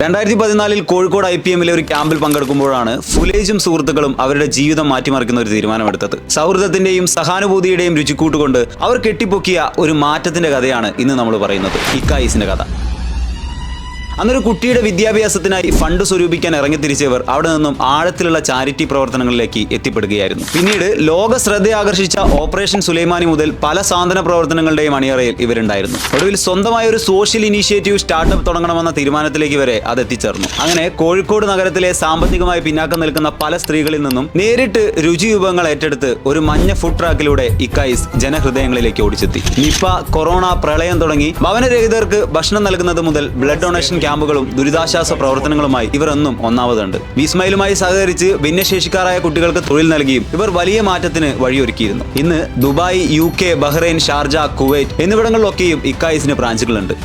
2014 കോഴിക്കോട് IPMലെ ഒരു ക്യാമ്പിൽ പങ്കെടുക്കുമ്പോഴാണ് ഫുലേജും സുഹൃത്തുക്കളും അവരുടെ ജീവിതം മാറ്റിമറിക്കുന്ന ഒരു തീരുമാനമെടുത്തത്. സൗഹൃദത്തിന്റെയും സഹാനുഭൂതിയുടെയും രുചിക്കൂട്ടുകൊണ്ട് അവർ കെട്ടിപ്പൊക്കിയ ഒരു മാറ്റത്തിന്റെ കഥയാണ് ഇന്ന് നമ്മൾ പറയുന്നത്, ഇക്കായിസിന്റെ കഥ. അന്നൊരു കുട്ടിയുടെ വിദ്യാഭ്യാസത്തിനായി ഫണ്ട് സ്വരൂപിക്കാൻ ഇറങ്ങിത്തിരിച്ചവർ അവിടെ നിന്നും ആഴത്തിലുള്ള ചാരിറ്റി പ്രവർത്തനങ്ങളിലേക്ക് എത്തിപ്പെടുകയായിരുന്നു. പിന്നീട് ലോക ശ്രദ്ധയാകർഷിച്ച ഓപ്പറേഷൻ സുലൈമാനി മുതൽ പല സാന്ത്വന പ്രവർത്തനങ്ങളുടെയും അണിയറയിൽ ഇവരുണ്ടായിരുന്നു. ഒടുവിൽ സ്വന്തമായ ഒരു സോഷ്യൽ ഇനീഷ്യേറ്റീവ് സ്റ്റാർട്ടപ്പ് തുടങ്ങണമെന്ന തീരുമാനത്തിലേക്ക് വരെ അത് എത്തിച്ചേർന്നു. അങ്ങനെ കോഴിക്കോട് നഗരത്തിലെ സാമ്പത്തികമായി പിന്നാക്കം നിൽക്കുന്ന പല സ്ത്രീകളിൽ നിന്നും നേരിട്ട് രുചി വിഭവങ്ങൾ ഏറ്റെടുത്ത് ഒരു മഞ്ഞ ഫുഡ് ട്രാക്കിലൂടെ ഇക്കായിസ് ജനഹൃദയങ്ങളിലേക്ക് ഓടിച്ചെത്തി. നിപ, കൊറോണ, പ്രളയം തുടങ്ങി ഭവനരഹിതർക്ക് ഭക്ഷണം നൽകുന്നത് മുതൽ ബ്ലഡ് ഡൊണേഷൻ ക്യാമ്പുകളും ദുരിതാശ്വാസ പ്രവർത്തനങ്ങളുമായി ഇവർ എന്നും ഒന്നാമതുണ്ട്. വിസ്മയിലുമായി സഹകരിച്ച് ഭിന്നശേഷിക്കാരായ കുട്ടികൾക്ക് തൊഴിൽ നൽകിയും ഇവർ വലിയ മാറ്റത്തിന് വഴിയൊരുക്കിയിരുന്നു. ഇന്ന് Dubai, UK, Bahrain, Sharjah, Kuwait എന്നിവിടങ്ങളിലൊക്കെയും ഇക്കായിസിന് ബ്രാഞ്ചുകളുണ്ട്.